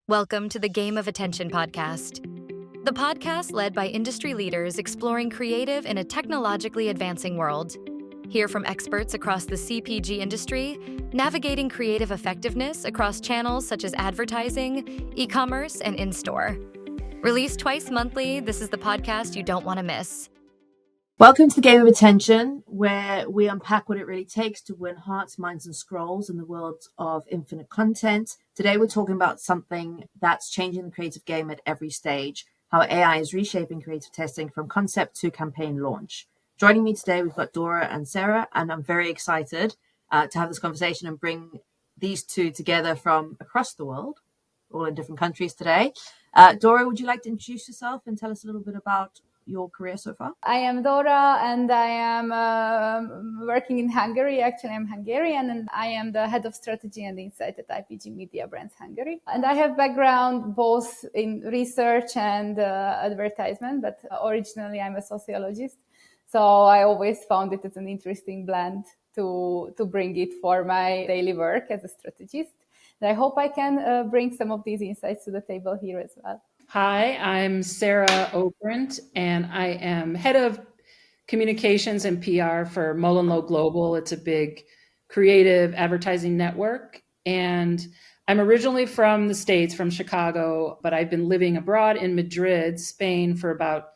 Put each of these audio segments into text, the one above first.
Welcome to the Game of Attention podcast, the podcast led by industry leaders exploring creative in a technologically advancing world. Hear from experts across the CPG industry, navigating creative effectiveness across channels such as advertising, e-commerce, and in-store. Released twice monthly, this is the podcast you don't want to miss. Welcome to the Game of Attention, where we unpack what it really takes to win hearts, minds, and scrolls in the world of infinite content. Today, we're talking about something that's changing the creative game at every stage, how AI is reshaping creative testing from concept to campaign launch. Joining me today, we've got Dóra and Sarah, and I'm very excited to have this conversation and bring these two together from across the world, all in different countries today. Dóra, would you like to introduce yourself and tell us a little bit about your career so far? I am Dóra and I am working in Hungary. Actually, I'm Hungarian and I am the head of strategy and insight at IPG Mediabrands Hungary. And I have background both in research and advertisement, but originally I'm a sociologist. So I always found it as an interesting blend to bring it for my daily work as a strategist. And I hope I can bring some of these insights to the table here as well. Hi, I'm Sarah Okrent, and I am head of communications and PR for MullenLowe Global. It's a big creative advertising network. And I'm originally from the States, from Chicago, but I've been living abroad in Madrid, Spain, for about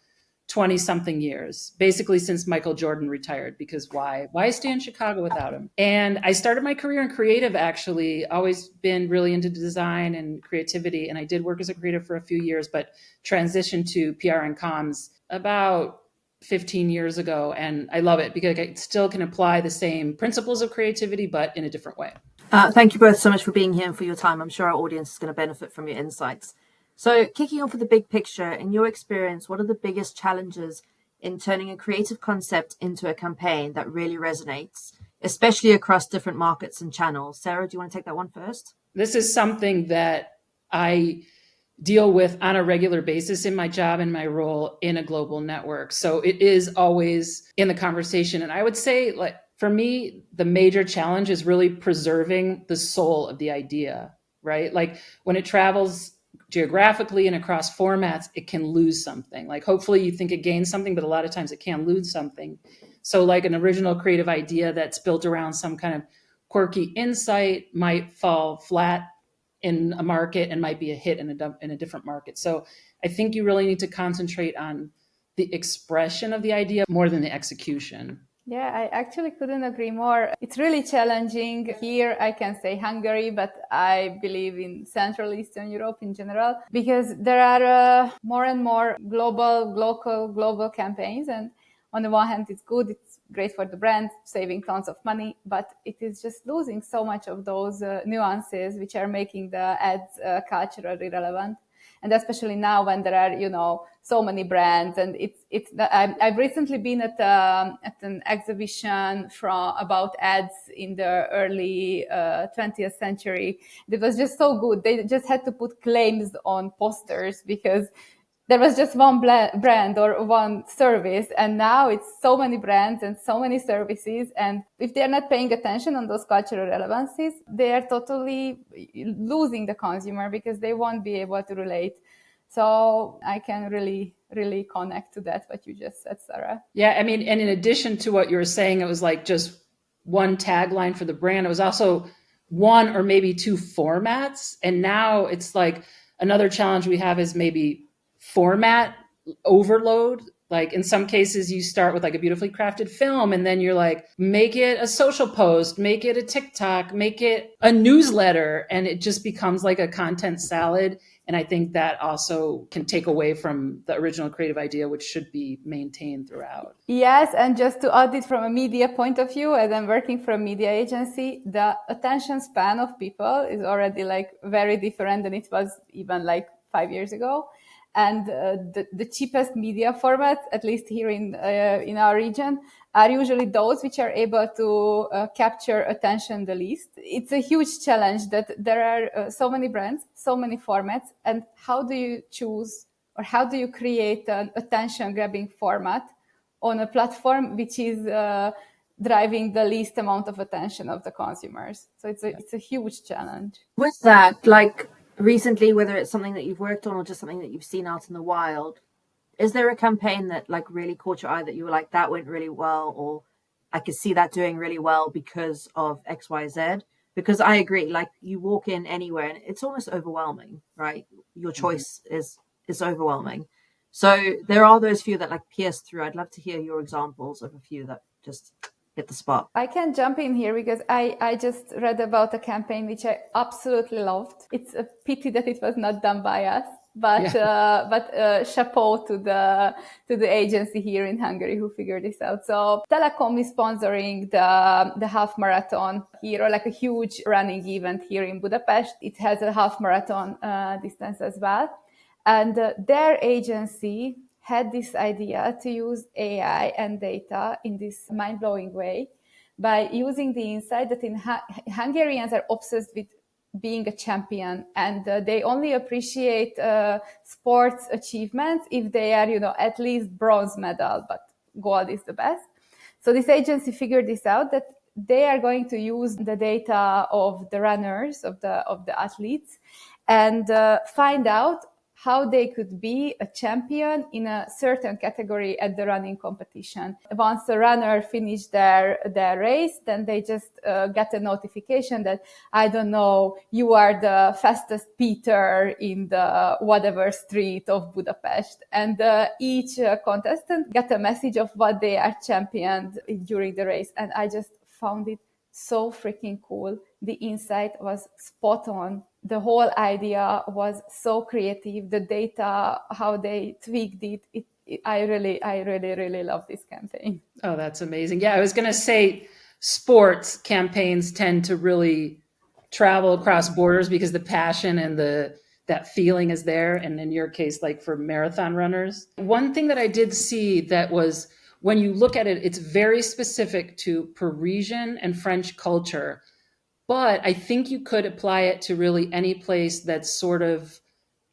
20-something years, basically since Michael Jordan retired, because why stay in Chicago without him? And I started my career in creative, actually, always been really into design and creativity. And I did work as a creative for a few years, but transitioned to PR and comms about 15 years ago. And I love it because I still can apply the same principles of creativity, but in a different way. Thank you both so much for being here and for your time. I'm sure our audience is going to benefit from your insights. So kicking off with the big picture, in your experience, what are the biggest challenges in turning a creative concept into a campaign that really resonates, especially across different markets and channels? Sarah, do you want to take that one first? This is something that I deal with on a regular basis in my job and my role in a global network. So it is always in the conversation. And I would say, like, for me, the major challenge is really preserving the soul of the idea, right? Like when it travels geographically and across formats, it can lose something. Like hopefully you think it gains something, but a lot of times it can lose something. So like an original creative idea that's built around some kind of quirky insight might fall flat in a market and might be a hit in a different market. So I think you really need to concentrate on the expression of the idea more than the execution. Yeah, I actually couldn't agree more. It's really challenging. Here I can say Hungary, but I believe in Central Eastern Europe in general, because there are more and more global campaigns. And on the one hand, it's good. It's great for the brand, saving tons of money, but it is just losing so much of those nuances which are making the ads culturally relevant. And especially now when there are, so many brands, and I've recently been at an exhibition about ads in the early 20th century. It was just so good. They just had to put claims on posters because there was just one brand or one service, and now it's so many brands and so many services. And if they're not paying attention on those cultural relevancies, they are totally losing the consumer because they won't be able to relate. So I can really, really connect to that, what you just said, Sarah. Yeah, I mean, and in addition to what you were saying, it was like just one tagline for the brand. It was also one or maybe two formats. And now it's like another challenge we have is maybe format overload. Like in some cases you start with like a beautifully crafted film and then you're like, make it a social post, make it a TikTok, make it a newsletter. And it just becomes like a content salad. And I think that also can take away from the original creative idea, which should be maintained throughout. Yes, and just to add it from a media point of view, as I'm working for a media agency, the attention span of people is already like very different than it was even like 5 years ago. And the cheapest media formats, at least here in our region, are usually those which are able to capture attention the least. It's a huge challenge that there are so many brands, so many formats, and how do you choose or how do you create an attention-grabbing format on a platform which is driving the least amount of attention of the consumers? So it's a huge challenge. With that, like recently, whether it's something that you've worked on or just something that you've seen out in the wild, is there a campaign that like really caught your eye that you were like, that went really well, or I could see that doing really well because of XYZ? Because I agree, like you walk in anywhere and it's almost overwhelming, right? Your choice is overwhelming. So there are those few that like pierce through. I'd love to hear your examples of a few that just hit the spot. I can jump in here because I just read about a campaign which I absolutely loved. It's a pity that it was not done by us, but chapeau to the agency here in Hungary who figured this out. So Telecom is sponsoring the half marathon here, or like a huge running event here in Budapest. It has a half marathon distance as well, and their agency had this idea to use AI and data in this mind-blowing way by using the insight that Hungarians are obsessed with being a champion, and they only appreciate sports achievements if they are, at least bronze medal, but gold is the best. So this agency figured this out, that they are going to use the data of the runners, of the athletes, and find out how they could be a champion in a certain category at the running competition. Once the runner finished their race, then they just get a notification that, I don't know, you are the fastest Peter in the whatever street of Budapest. And each contestant got a message of what they are championed during the race. And I just found it so freaking cool. The insight was spot on. The whole idea was so creative. The data, how they tweaked it. I really love this campaign. Oh, that's amazing. Yeah, I was going to say sports campaigns tend to really travel across borders because the passion and that feeling is there. And in your case, like for marathon runners. One thing that I did see that was, when you look at it, it's very specific to Parisian and French culture. But I think you could apply it to really any place that's sort of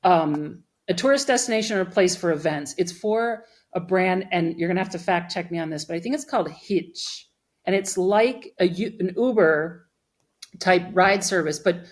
a tourist destination or a place for events. It's for a brand, and you're going to have to fact check me on this, but I think it's called Hitch. And it's like an Uber type ride service, but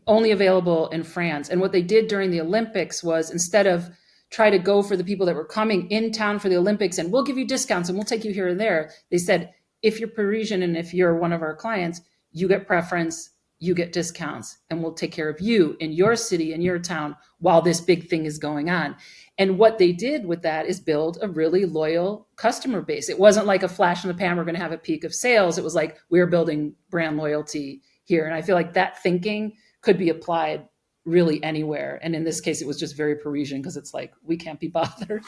only available in France. And what they did during the Olympics was, instead of try to go for the people that were coming in town for the Olympics and we'll give you discounts and we'll take you here and there, they said, if you're Parisian and if you're one of our clients, you get preference, you get discounts, and we'll take care of you in your city, in your town, while this big thing is going on. And what they did with that is build a really loyal customer base. It wasn't like a flash in the pan, we're going to have a peak of sales. It was like, we're building brand loyalty here. And I feel like that thinking could be applied really anywhere. And in this case, it was just very Parisian, because it's like, we can't be bothered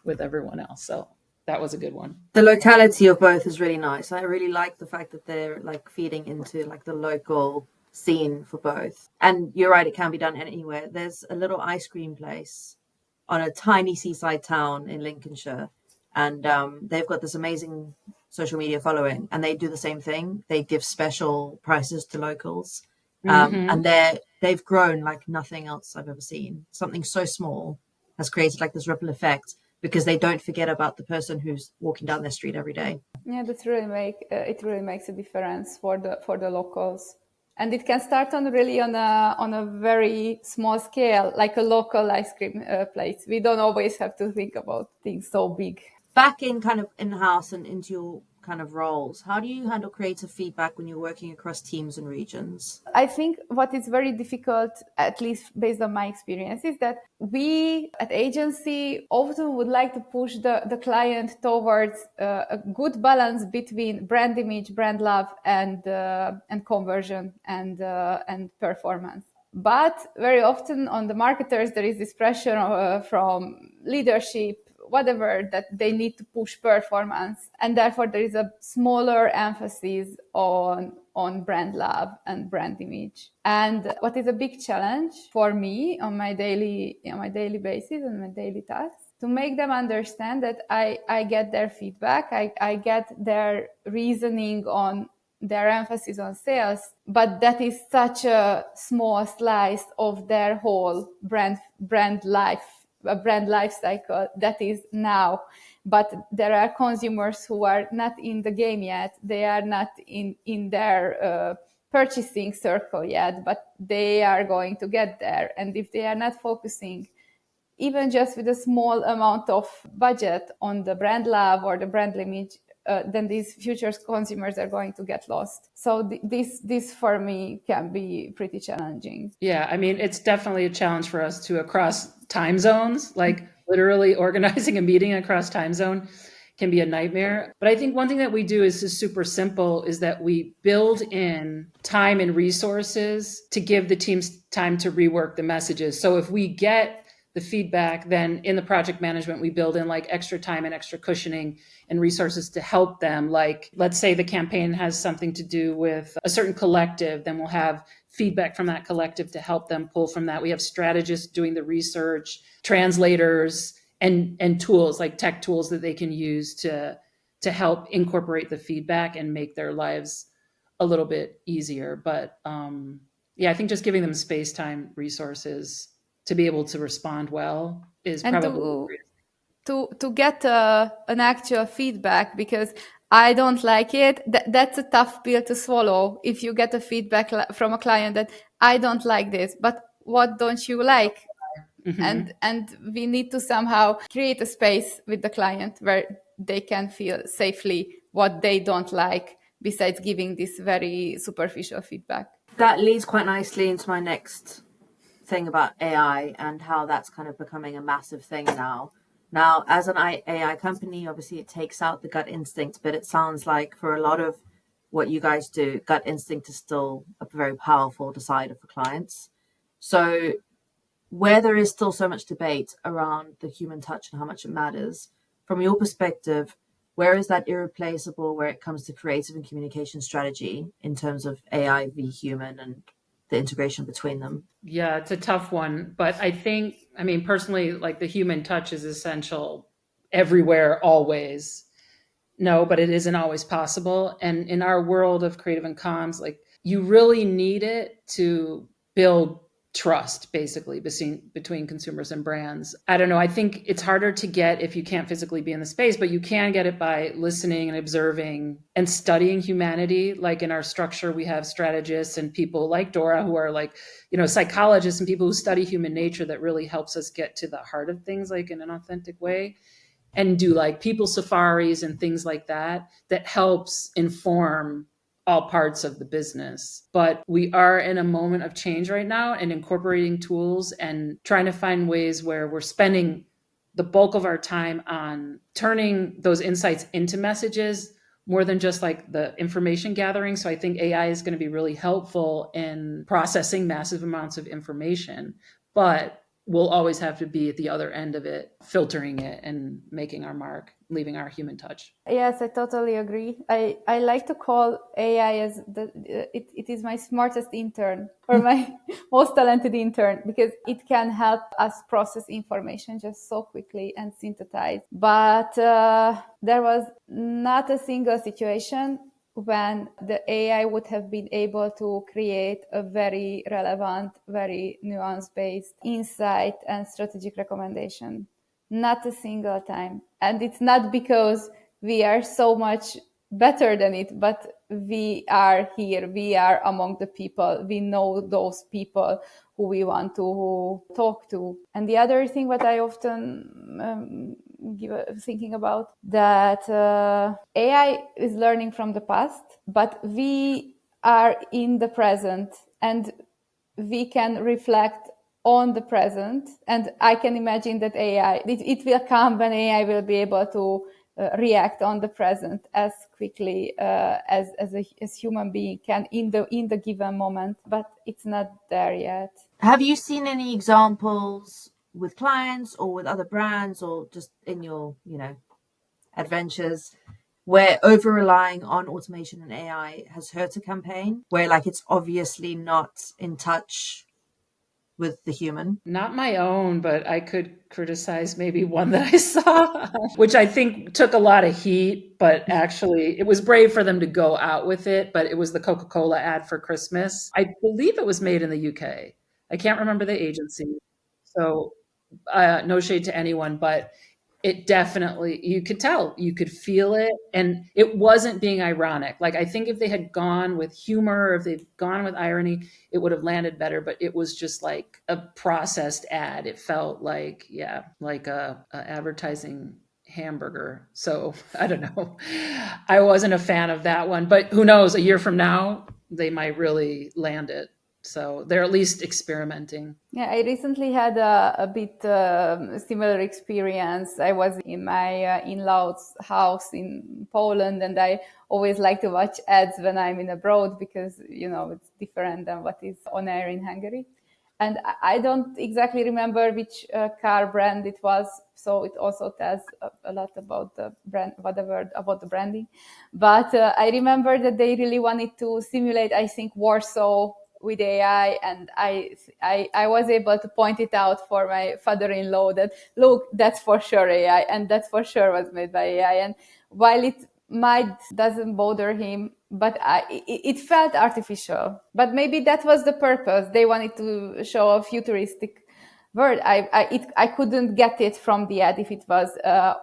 with everyone else. So that was a good one. The locality of both is really nice. I really like the fact that they're like feeding into like the local scene for both. And you're right, it can be done anywhere. There's a little ice cream place on a tiny seaside town in Lincolnshire, and they've got this amazing social media following, and they do the same thing. They give special prices to locals, and they've grown like nothing else I've ever seen. Something so small has created like this ripple effect, because they don't forget about the person who's walking down their street every day. Yeah, it really makes a difference for the locals, and it can start on a very small scale, like a local ice cream place. We don't always have to think about things so big. Back in kind of in-house and into your kind of roles, how do you handle creative feedback when you're working across teams and regions? I think what is very difficult, at least based on my experience, is that we at agency often would like to push the client towards a good balance between brand image, brand love, and conversion and performance. But very often on the marketers, there is this pressure from leadership, whatever, that they need to push performance, and therefore there is a smaller emphasis on brand love and brand image. And what is a big challenge for me on my daily basis and my daily tasks, to make them understand that I get their feedback, I get their reasoning on their emphasis on sales, but that is such a small slice of their whole brand life, a brand life cycle that is now. But there are consumers who are not in the game yet. They are not in their purchasing circle yet, but they are going to get there. And if they are not focusing even just with a small amount of budget on the brand love or the brand image, then these future consumers are going to get lost. So this for me can be pretty challenging. Yeah, I mean, it's definitely a challenge for us to across time zones, like literally organizing a meeting across time zone can be a nightmare. But I think one thing that we do is super simple, is that we build in time and resources to give the teams time to rework the messages. So if we get the feedback, then in the project management, we build in like extra time and extra cushioning and resources to help them. Like, let's say the campaign has something to do with a certain collective, then we'll have feedback from that collective to help them pull from that. We have strategists doing the research, translators, and tools like tech tools that they can use to help incorporate the feedback and make their lives a little bit easier. But yeah, I think just giving them space, time, resources to be able to respond well is and probably to get an actual feedback, because I don't like it. That's a tough pill to swallow. If you get a feedback from a client that I don't like this, but what don't you like? Mm-hmm. And we need to somehow create a space with the client where they can feel safely what they don't like, besides giving this very superficial feedback. That leads quite nicely into my next thing about AI and how that's kind of becoming a massive thing now. Now, as an AI company, obviously it takes out the gut instinct, but it sounds like for a lot of what you guys do, gut instinct is still a very powerful decider for clients. So where there is still so much debate around the human touch and how much it matters, from your perspective, where is that irreplaceable where it comes to creative and communication strategy in terms of AI v human and the integration between them? Yeah, it's a tough one. But I think, I mean, personally, like the human touch is essential everywhere, always. No, but it isn't always possible. And in our world of creative and comms, like you really need it to build trust, basically, between consumers and brands. I don't know. I think it's harder to get if you can't physically be in the space, but you can get it by listening and observing and studying humanity. Like in our structure, we have strategists and people like Dóra who are like, psychologists and people who study human nature that really helps us get to the heart of things, like in an authentic way, and do like people safaris and things like that helps inform all parts of the business. But we are in a moment of change right now and incorporating tools and trying to find ways where we're spending the bulk of our time on turning those insights into messages more than just like the information gathering. So I think AI is going to be really helpful in processing massive amounts of information, but we'll always have to be at the other end of it, filtering it and making our mark, leaving our human touch. Yes, I totally agree. I like to call AI as it is my smartest intern or my most talented intern, because it can help us process information just so quickly and synthesize. But there was not a single situation when the AI would have been able to create a very relevant, very nuance-based insight and strategic recommendation. Not a single time. And it's not because we are so much better than it, but we are here. We are among the people. We know those people who we want to talk to. And the other thing that I often thinking about, that AI is learning from the past, but we are in the present and we can reflect on the present. And I can imagine that AI, it will come when AI will be able to react on the present as quickly as human being can in the given moment, but it's not there yet. Have you seen any examples with clients or with other brands or just in your, adventures where over relying on automation and AI has hurt a campaign, where like it's obviously not in touch with the human? Not my own, but I could criticize maybe one that I saw, which I think took a lot of heat, but actually it was brave for them to go out with it. But it was the Coca-Cola ad for Christmas. I believe it was made in the UK. I can't remember the agency. So no shade to anyone, but it definitely, you could tell, you could feel it. And it wasn't being ironic. Like, I think if they had gone with humor, or if they'd gone with irony, it would have landed better. But it was just like a processed ad. It felt like, yeah, like a advertising hamburger. So I don't know. I wasn't a fan of that one, but who knows, a year from now, they might really land it. So they're at least experimenting. Yeah, I recently had a bit similar experience. I was in my in-laws' house in Poland, and I always like to watch ads when I'm in abroad because, it's different than what is on air in Hungary. And I don't exactly remember which car brand it was, so it also tells a lot about the brand, whatever, about the branding. But I remember that they really wanted to simulate, I think, Warsaw with AI, and I was able to point it out for my father-in-law that, look, that's for sure AI, and that's for sure was made by AI. And while it might doesn't bother him, but it felt artificial. But maybe that was the purpose. They wanted to show a futuristic world. I couldn't get it from the ad if it was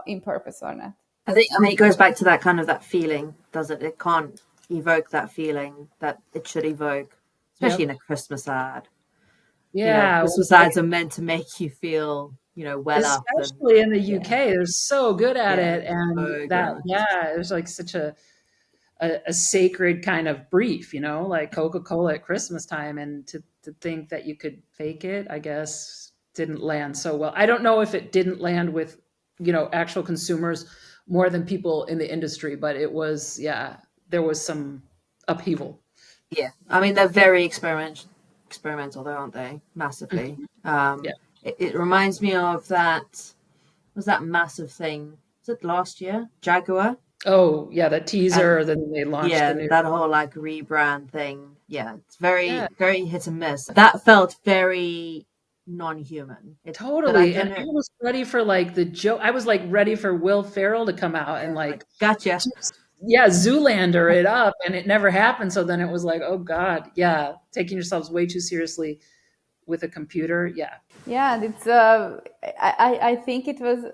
in purpose or not. I mean, it goes back to that kind of that feeling, does it? It can't evoke that feeling that it should evoke, especially in a Christmas ad. Yeah. Christmas ads are meant to make you feel, well up. Especially in the UK, they're so good at it. And so that, good. there's like such a sacred kind of brief, like Coca-Cola at Christmas time. And to think that you could fake it, I guess, didn't land so well. I don't know if it didn't land with, actual consumers more than people in the industry, but it was, there was some upheaval. Yeah. I mean, they're very experimental though, aren't they? Massively. It reminds me of that massive thing. Was it last year? Jaguar? Oh, yeah, the teaser, then they launched the new... that whole like rebrand thing. Yeah, it's very, very hit and miss. That felt very non-human. Totally. And I was ready for like the joke. I was like ready for Will Ferrell to come out and like gotcha. Zoolander it up, and it never happened. So then it was like, oh God, taking yourselves way too seriously with a computer. Yeah, and it's I think it was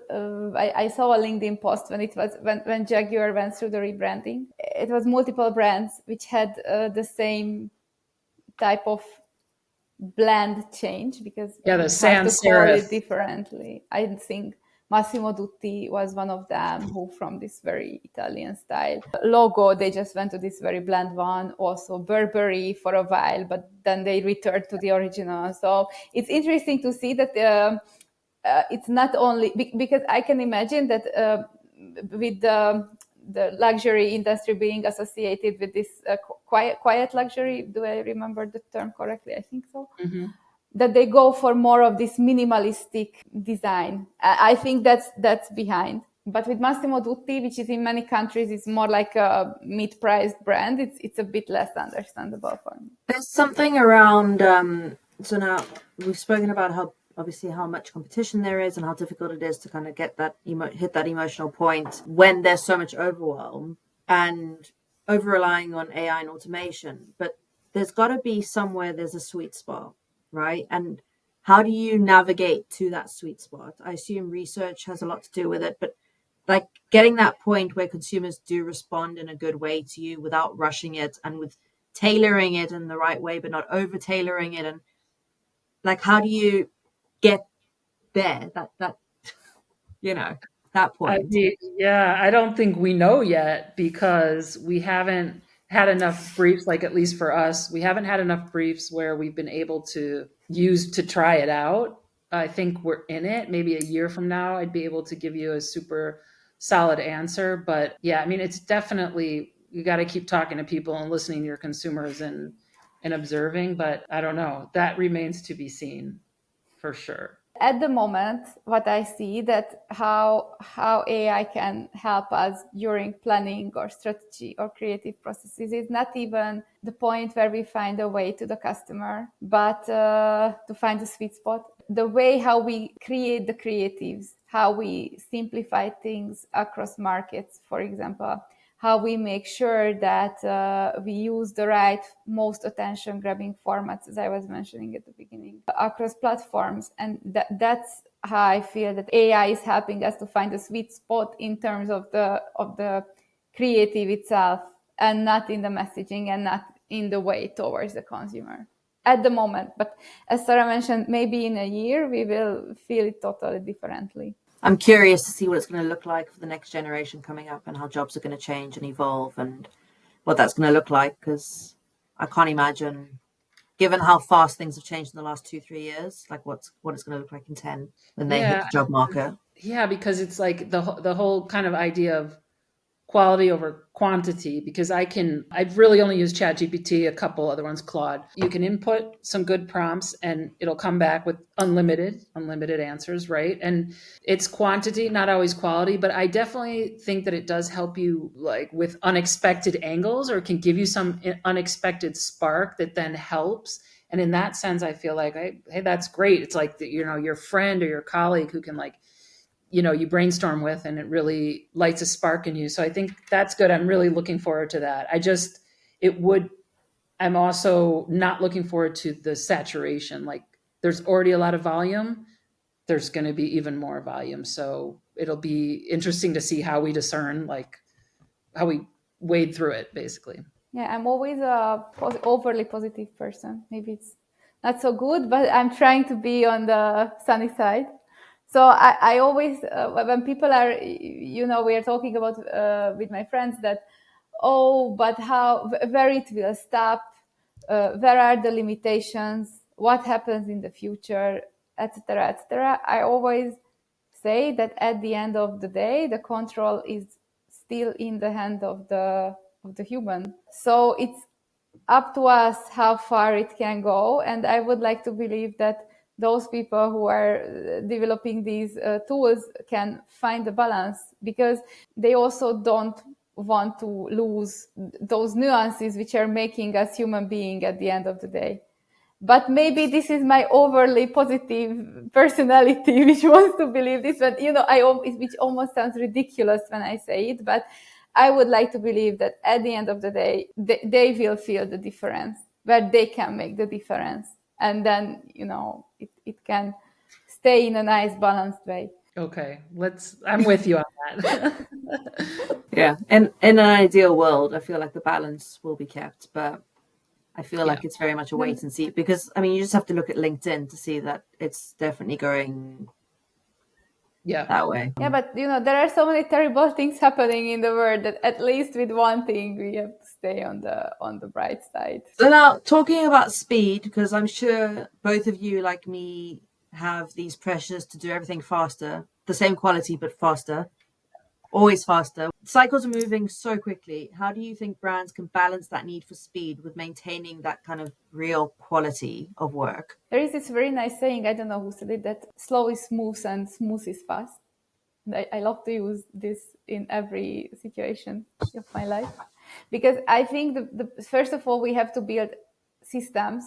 I saw a LinkedIn post when Jaguar went through the rebranding. It was multiple brands which had the same type of blend change, because the sans serif, call it differently. I think Massimo Dutti was one of them, who from this very Italian style logo, they just went to this very bland one. Also Burberry for a while, but then they returned to the original. So it's interesting to see that it's not only because I can imagine that with the luxury industry being associated with this quiet luxury. Do I remember the term correctly? I think so. Mm-hmm. That they go for more of this minimalistic design. I think that's behind. But with Massimo Dutti, which is in many countries, it's more like a mid-priced brand. It's a bit less understandable for me. There's something around. So now we've spoken about how much competition there is and how difficult it is to kind of get that hit that emotional point when there's so much overwhelm and over relying on AI and automation. But there's got to be somewhere there's a sweet spot, right? And how do you navigate to that sweet spot? I assume research has a lot to do with it, but like getting that point where consumers do respond in a good way to you without rushing it and with tailoring it in the right way, but not over tailoring it. And like, how do you get there? That point. I don't think we know yet, because we haven't had enough briefs, like at least for us, we haven't had enough briefs where we've been able to use to try it out. I think we're in it. Maybe a year from now, I'd be able to give you a super solid answer. But yeah, I mean, it's definitely, you got to keep talking to people and listening to your consumers and observing. But I don't know, that remains to be seen for sure. At the moment, what I see that how AI can help us during planning or strategy or creative processes is not even the point where we find a way to the customer, but to find the sweet spot. The way how we create the creatives, how we simplify things across markets, for example, how we make sure that we use the right, most attention-grabbing formats, as I was mentioning at the beginning, across platforms. And that's how I feel that AI is helping us to find a sweet spot in terms of the creative itself, and not in the messaging and not in the way towards the consumer at the moment. But as Sarah mentioned, maybe in a year we will feel it totally differently. I'm curious to see what it's going to look like for the next generation coming up, and how jobs are going to change and evolve, and what that's going to look like, because I can't imagine, given how fast things have changed in the last 2-3 years, like what it's going to look like in 10 when they hit the job market. Yeah, because it's like the whole kind of idea of quality over quantity, because I've really only used ChatGPT, a couple other ones, Claude. You can input some good prompts and it'll come back with unlimited answers, right? And it's quantity, not always quality, but I definitely think that it does help you like with unexpected angles, or can give you some unexpected spark that then helps. And in that sense, I feel like, hey, that's great. It's like, your friend or your colleague who can you brainstorm with, and it really lights a spark in you. So I think that's good. I'm really looking forward to that. I'm also not looking forward to the saturation. Like there's already a lot of volume. There's going to be even more volume. So it'll be interesting to see how we discern, like how we wade through it, basically. Yeah, I'm always a overly positive person. Maybe it's not so good, but I'm trying to be on the sunny side. So I always, when people are, we are talking about with my friends that, but where it will stop, where are the limitations, what happens in the future, etc., etc. I always say that at the end of the day, the control is still in the hand of the human. So it's up to us how far it can go. And I would like to believe that those people who are developing these tools can find a balance, because they also don't want to lose those nuances which are making us human beings at the end of the day. But maybe this is my overly positive personality which wants to believe this, but which almost sounds ridiculous when I say it, but I would like to believe that at the end of the day, they will feel the difference, where they can make the difference. And then, it can stay in a nice, balanced way. Okay, I'm with you on that. Yeah. And in an ideal world, I feel like the balance will be kept, but I feel like it's very much a wait and see, because, you just have to look at LinkedIn to see that it's definitely going that way. Yeah, but there are so many terrible things happening in the world that at least with one thing we have to stay on the bright side. So now, talking about speed, because I'm sure both of you, like me, have these pressures to do everything faster, the same quality but faster, always faster. Cycles are moving so quickly. How do you think brands can balance that need for speed with maintaining that kind of real quality of work? There is this very nice saying, I don't know who said it, that slow is smooth and smooth is fast. I love to use this in every situation of my life, because I think first of all, we have to build systems.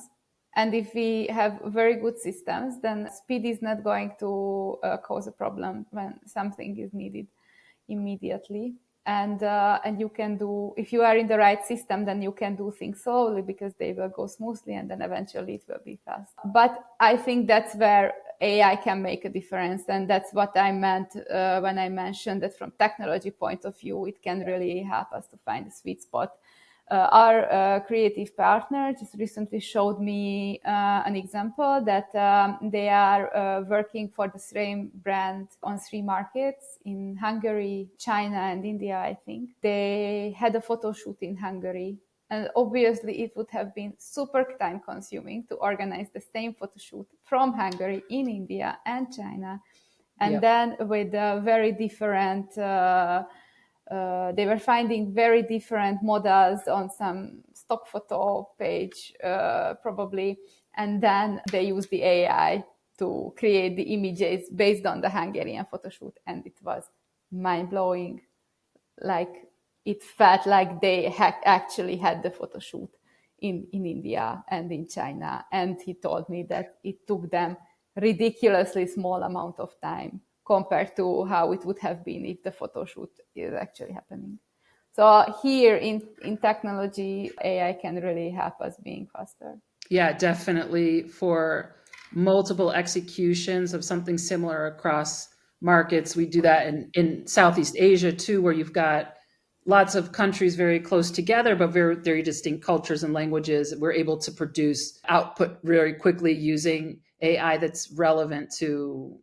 And if we have very good systems, then speed is not going to cause a problem when something is needed immediately. And you can do, if you are in the right system, then you can do things slowly because they will go smoothly, and then eventually it will be fast. But I think that's where AI can make a difference. And that's what I meant when I mentioned that from technology point of view, it can really help us to find a sweet spot. Our creative partner just recently showed me an example that they are working for the same brand on 3 markets in Hungary, China, and India, I think. They had a photo shoot in Hungary. And obviously, it would have been super time consuming to organize the same photo shoot from Hungary in India and China. And then with very different they were finding very different models on some stock photo page, probably. And then they used the AI to create the images based on the Hungarian photo shoot. And it was mind-blowing. Like, it felt like they actually had the photo shoot in India and in China. And he told me that it took them ridiculously small amount of time compared to how it would have been if the photo shoot is actually happening. So here in technology, AI can really help us being faster. Yeah, definitely. For multiple executions of something similar across markets, we do that in Southeast Asia too, where you've got lots of countries very close together, but very, very distinct cultures and languages. We're able to produce output very quickly using AI that's relevant to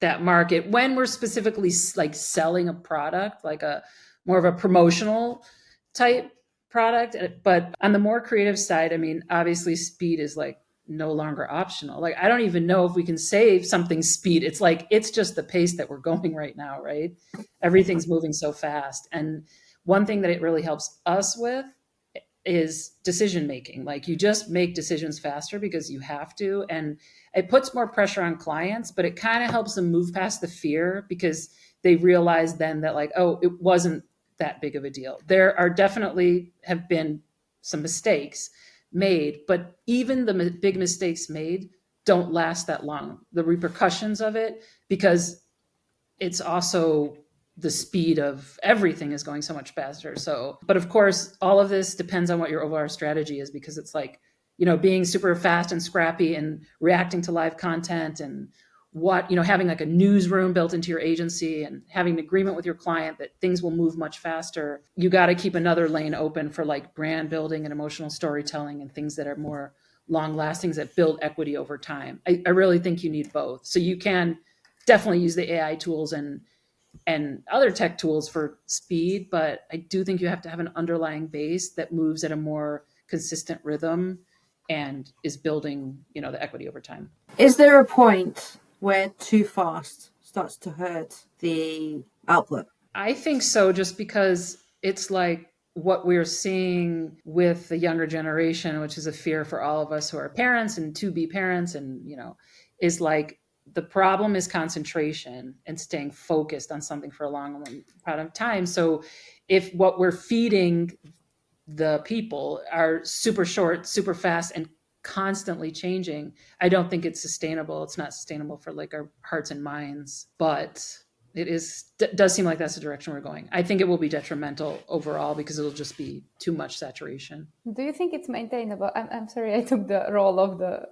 that market when we're specifically like selling a product, like a more of a promotional type product. But on the more creative side, I mean, obviously speed is like no longer optional. Like, I don't even know if we can say something speed. It's like, it's just the pace that we're going right now, right? Everything's moving so fast. And one thing that it really helps us with is decision making. Like, you just make decisions faster because you have to. And it puts more pressure on clients, but it kind of helps them move past the fear because they realize then that, like, oh, it wasn't that big of a deal. There are definitely have been some mistakes made, but even the big mistakes made don't last that long. The repercussions of it, because it's also the speed of everything is going so much faster. So, but of course, all of this depends on what your overall strategy is, because it's like, being super fast and scrappy and reacting to live content and having like a newsroom built into your agency and having an agreement with your client that things will move much faster. You got to keep another lane open for like brand building and emotional storytelling and things that are more long lasting, that build equity over time. I really think you need both. So you can definitely use the AI tools and other tech tools for speed, but I do think you have to have an underlying base that moves at a more consistent rhythm and is building, the equity over time. Is there a point where too fast starts to hurt the output? I think so, just because it's like what we're seeing with the younger generation, which is a fear for all of us who are parents and to be parents, and, is like, the problem is concentration and staying focused on something for a long amount of time. So if what we're feeding the people are super short, super fast, and constantly changing, I don't think it's sustainable. It's not sustainable for like our hearts and minds, but it does seem like that's the direction we're going. I think it will be detrimental overall because it'll just be too much saturation. Do you think it's maintainable? I'm sorry, I took the role of the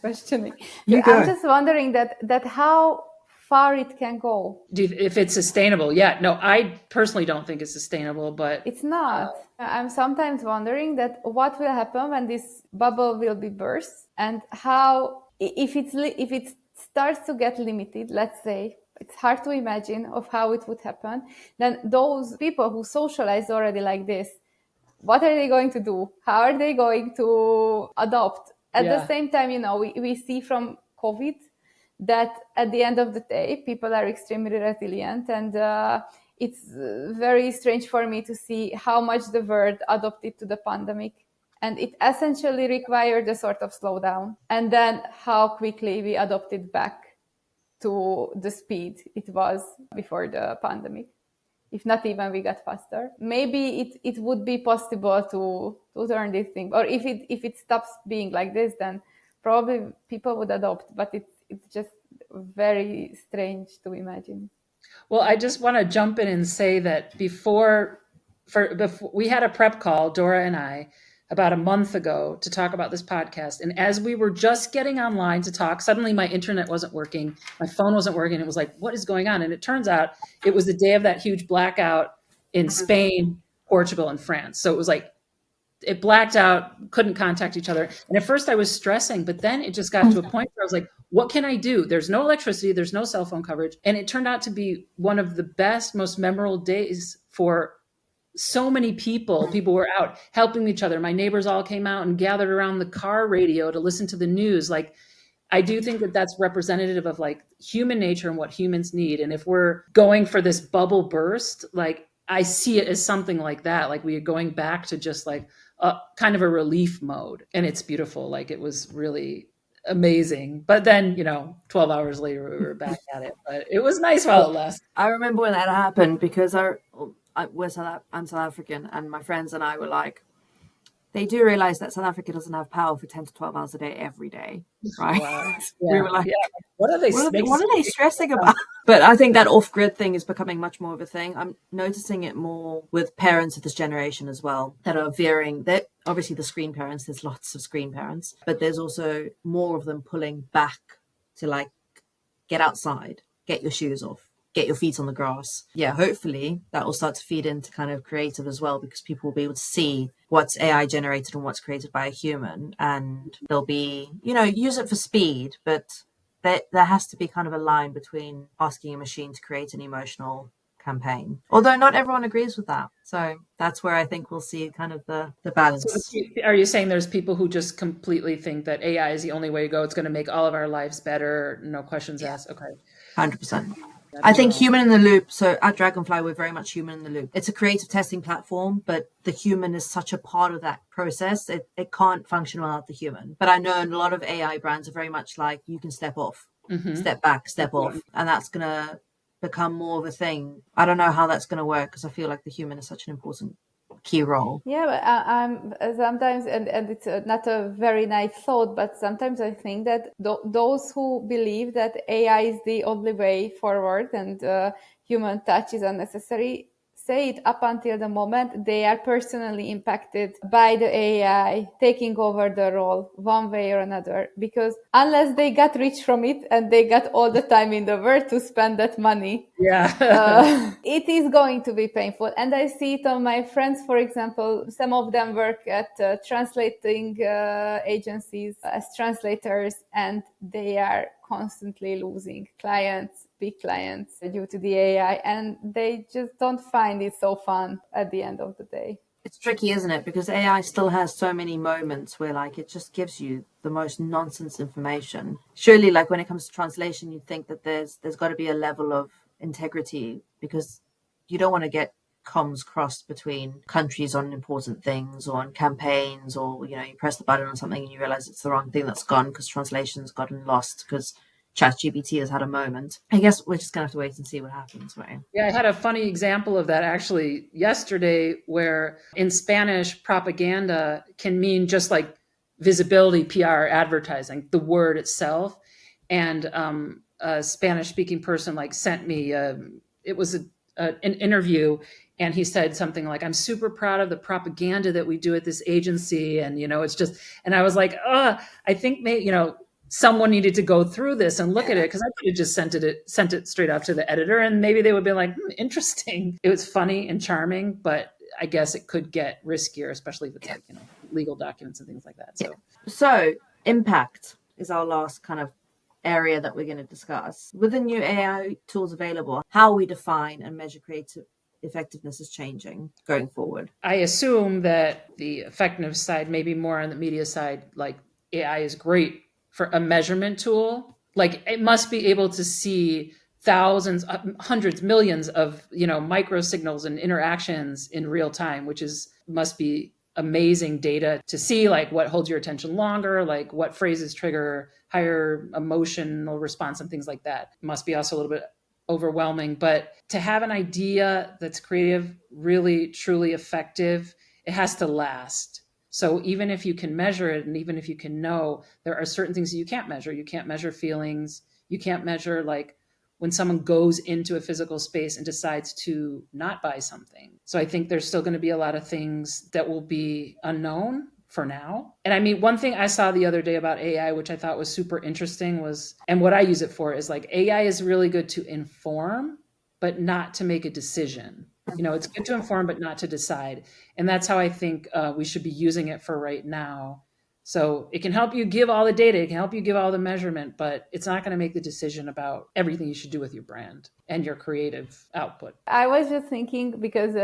questioning. You go. I'm just wondering that how far it can go. If it's sustainable, yeah. No, I personally don't think it's sustainable, but it's not. I'm sometimes wondering that what will happen when this bubble will be burst, and how if it starts to get limited, let's say. It's hard to imagine of how it would happen. Then those people who socialize already like this, what are they going to do? How are they going to adopt? At the same time, we see from COVID that at the end of the day, people are extremely resilient. And it's very strange for me to see how much the world adopted to the pandemic. And it essentially required a sort of slowdown. And then how quickly we adopted back to the speed it was before the pandemic. If not even we got faster. Maybe it would be possible to turn this thing. Or if it stops being like this, then probably people would adopt. But it's just very strange to imagine. Well, I just want to jump in and say that before we had a prep call, Dóra and I, about a month ago to talk about this podcast. And as we were just getting online to talk, suddenly my internet wasn't working. My phone wasn't working. It was like, what is going on? And it turns out it was the day of that huge blackout in Spain, Portugal, and France. So it was like, it blacked out, couldn't contact each other. And at first I was stressing, but then it just got to a point where I was like, what can I do? There's no electricity. There's no cell phone coverage. And it turned out to be one of the best, most memorable days for so many people were out helping each other. My neighbors all came out and gathered around the car radio to listen to the news. Like, I do think that that's representative of like human nature and what humans need. And if we're going for this bubble burst, like I see it as something like that. Like we are going back to just like a kind of a relief mode. And it's beautiful. Like it was really amazing. But then, 12 hours later, we were back at it. But it was nice while it lasted. I remember when that happened because I'm South African, and my friends and I were like, They do realize that South Africa doesn't have power for 10 to 12 hours a day every day, right? Wow. We Yeah. were like, Yeah. What are they? what are they stressing about? But I think that off-grid thing is becoming much more of a thing. I'm noticing it more with parents of this generation as well that are veering. They're obviously the screen parents. There's lots of screen parents, but there's also more of them pulling back to like get outside, get your shoes off, get your feet on the grass. Yeah, hopefully that will start to feed into kind of creative as well, because people will be able to see what's AI generated and what's created by a human, and they'll be, use it for speed, but there has to be kind of a line between asking a machine to create an emotional campaign. Although not everyone agrees with that. So that's where I think we'll see kind of the balance. So are you saying there's people who just completely think that AI is the only way to go? It's going to make all of our lives better. No questions asked. Okay. 100%. I think human in the loop. So at Dragonfly, we're very much human in the loop. It's a creative testing platform, but the human is such a part of that process. It can't function without the human. But I know a lot of AI brands are very much like, you can step off, step back, step off. And that's going to become more of a thing. I don't know how that's going to work, because I feel like the human is such an important key role. Yeah, but I'm sometimes, and it's not a very nice thought, but sometimes I think that those who believe that AI is the only way forward and human touch is unnecessary, say it up until the moment they are personally impacted by the AI taking over the role one way or another. Because unless they got rich from it and they got all the time in the world to spend that money, it is going to be painful. And I see it on my friends, for example. Some of them work at translating agencies as translators, and they are constantly losing clients, big clients, due to the AI, and they just don't find it so fun at the end of the day. It's tricky, isn't it? Because AI still has so many moments where like it just gives you the most nonsense information. Surely, like when it comes to translation, you think that there's got to be a level of integrity, because you don't want to get comms crossed between countries on important things or on campaigns, or you press the button on something and you realize it's the wrong thing that's gone because translation's gotten lost because ChatGPT has had a moment. I guess we're just gonna have to wait and see what happens, right? Yeah, I had a funny example of that actually yesterday, where in Spanish, propaganda can mean just like visibility, PR, advertising, the word itself. And a Spanish-speaking person like sent me, it was an interview, and he said something like, "I'm super proud of the propaganda that we do at this agency," and it's just, and I was like, I think maybe someone needed to go through this and look at it, because I could have just sent it straight off to the editor, and maybe they would be like, interesting. It was funny and charming, but I guess it could get riskier, especially if it's like legal documents and things like that. So impact is our last kind of area that we're going to discuss. With the new AI tools available, how we define and measure creative effectiveness is changing going forward. I assume that the effectiveness side, maybe more on the media side, like AI is great for a measurement tool. Like it must be able to see thousands, hundreds, millions of micro signals and interactions in real time, which must be amazing data to see, like what holds your attention longer, like what phrases trigger higher emotional response and things like that. It must be also a little bit overwhelming, but to have an idea that's creative, really truly effective, it has to last. So even if you can measure it, and even if you can know, there are certain things that you can't measure. You can't measure feelings. You can't measure like when someone goes into a physical space and decides to not buy something. So I think there's still going to be a lot of things that will be unknown for now. And I mean, one thing I saw the other day about AI, which I thought was super interesting, was, and what I use it for, is like AI is really good to inform, but not to make a decision. It's good to inform, but not to decide. And that's how I think we should be using it for right now. So it can help you give all the data, it can help you give all the measurement, but it's not going to make the decision about everything you should do with your brand and your creative output. I was just thinking, because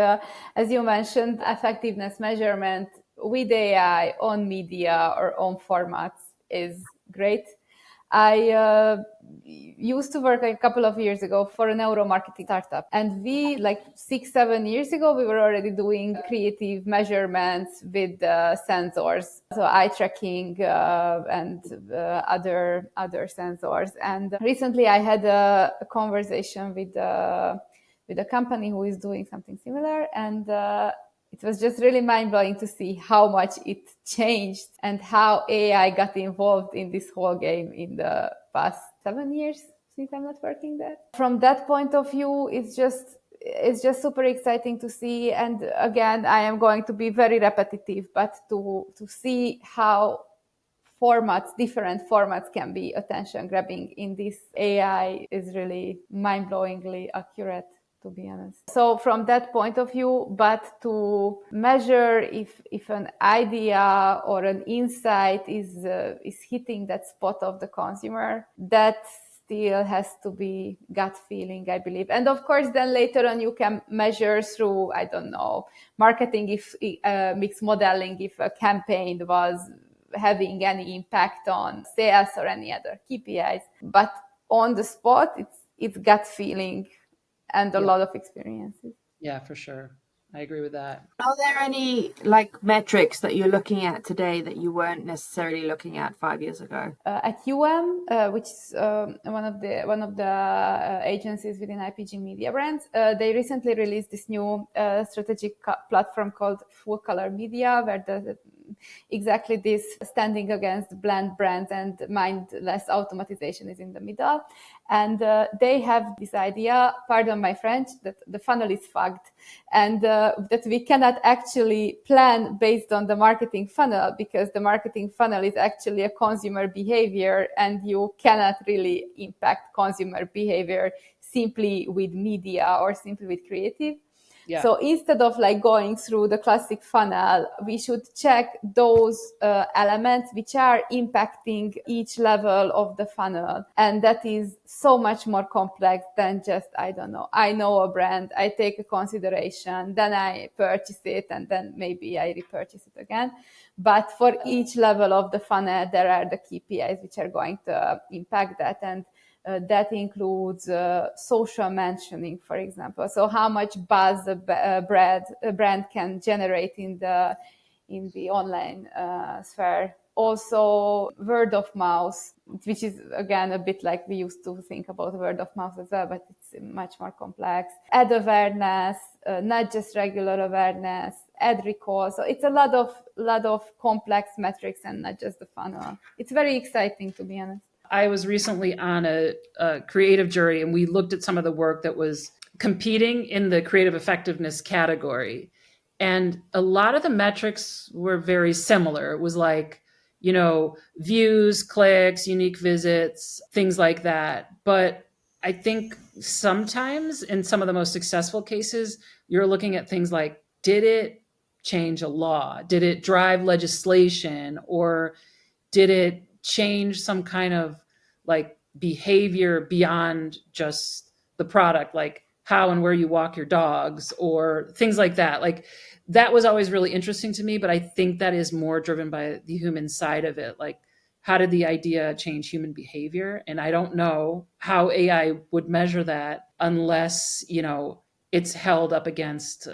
as you mentioned, effectiveness measurement with AI on media or on formats is great. I used to work a couple of years ago for a neuromarketing startup, and we, like 6-7 years ago, we were already doing creative measurements with sensors, so eye tracking and other sensors. And recently I had a conversation with a company who is doing something similar, and it was just really mind-blowing to see how much it changed and how AI got involved in this whole game in the past 7 years since I'm not working there. From that point of view, it's just super exciting to see. And again, I am going to be very repetitive, but to see how different formats can be attention grabbing in this AI is really mind-blowingly accurate, to be honest. So from that point of view, but to measure if an idea or an insight is hitting that spot of the consumer, that still has to be gut feeling, I believe. And of course, then later on, you can measure through, I don't know, marketing, if mixed modeling, if a campaign was having any impact on sales or any other KPIs. But on the spot, it's gut feeling and a lot of experiences. Yeah, for sure. I agree with that. Are there any like metrics that you're looking at today that you weren't necessarily looking at 5 years ago? At which is one of the agencies within IPG Mediabrands, they recently released this new strategic platform called Full Color Media, where exactly this standing against bland brands and mindless automatization is in the middle. And they have this idea, pardon my French, that the funnel is fucked, and that we cannot actually plan based on the marketing funnel, because the marketing funnel is actually a consumer behavior, and you cannot really impact consumer behavior simply with media or simply with creative. Yeah. So instead of like going through the classic funnel, we should check those elements which are impacting each level of the funnel. And that is so much more complex than just, I don't know, I know a brand, I take a consideration, then I purchase it, and then maybe I repurchase it again. But for each level of the funnel, there are the KPIs which are going to impact that. And that includes social mentioning, for example. So how much buzz a brand can generate in the online sphere. Also, word of mouth, which is again a bit like we used to think about word of mouth as well, but it's much more complex. Ad awareness, not just regular awareness, ad recall. So it's a lot of complex metrics and not just the funnel. It's very exciting, to be honest. I was recently on a creative jury, and we looked at some of the work that was competing in the creative effectiveness category. And a lot of the metrics were very similar. It was like, views, clicks, unique visits, things like that. But I think sometimes in some of the most successful cases, you're looking at things like, did it change a law? Did it drive legislation? Or did it change some kind of like behavior beyond just the product, like how and where you walk your dogs or things like that? Like that was always really interesting to me, but I think that is more driven by the human side of it. Like, how did the idea change human behavior? And I don't know how AI would measure that unless, it's held up against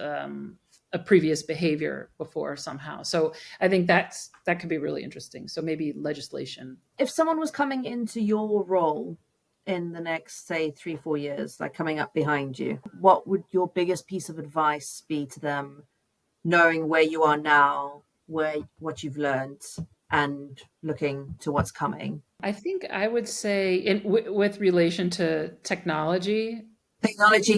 a previous behavior before somehow. So I think that could be really interesting. So maybe legislation. If someone was coming into your role in the next, say, 3-4 years, like coming up behind you, what would your biggest piece of advice be to them, knowing where you are now, what you've learned, and looking to what's coming? I think I would say with relation to technology,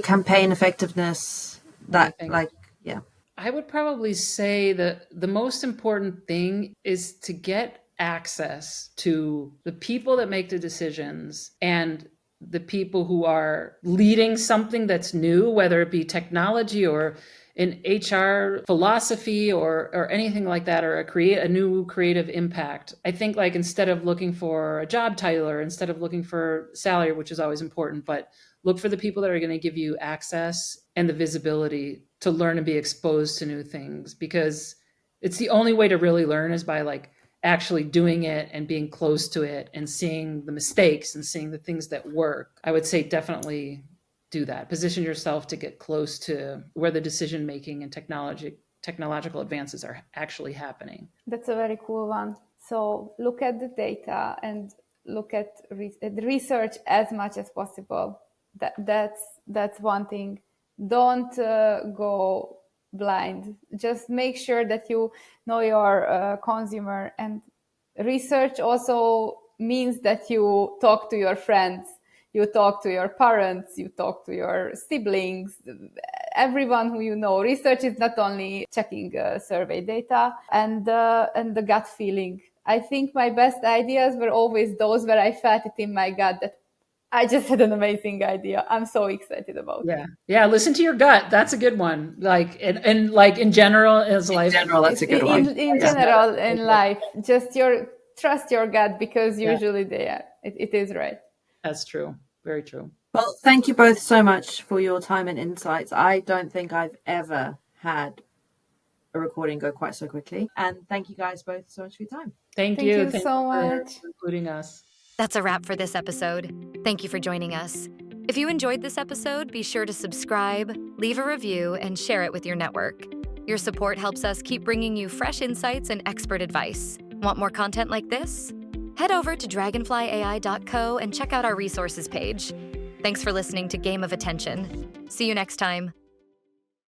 campaign effectiveness, yeah. I would probably say that the most important thing is to get access to the people that make the decisions and the people who are leading something that's new, whether it be technology or an HR philosophy or anything like that, or a new creative impact. I think like instead of looking for a job title or instead of looking for salary, which is always important, but look for the people that are going to give you access and the visibility to learn and be exposed to new things, because it's the only way to really learn is by like actually doing it and being close to it and seeing the mistakes and seeing the things that work. I would say definitely do that. Position yourself to get close to where the decision making and technological advances are actually happening. That's a very cool one. So look at the data and look at research as much as possible. That's one thing. Don't go blind. Just make sure that you know your consumer. And research also means that you talk to your friends, you talk to your parents, you talk to your siblings, everyone who you know. Research is not only checking survey data and the gut feeling. I think my best ideas were always those where I felt it in my gut that I just had an amazing idea. I'm so excited about it. Yeah. Listen to your gut. That's a good one. Like, and like in general, as life. In general, that's a good one. In general, in life, just trust your gut, because usually it is right. That's true. Very true. Well, thank you both so much for your time and insights. I don't think I've ever had a recording go quite so quickly. And thank you guys both so much for your time. Thank you so much for including us. That's a wrap for this episode. Thank you for joining us. If you enjoyed this episode, be sure to subscribe, leave a review, and share it with your network. Your support helps us keep bringing you fresh insights and expert advice. Want more content like this? Head over to dragonflyai.co and check out our resources page. Thanks for listening to Game of Attention. See you next time.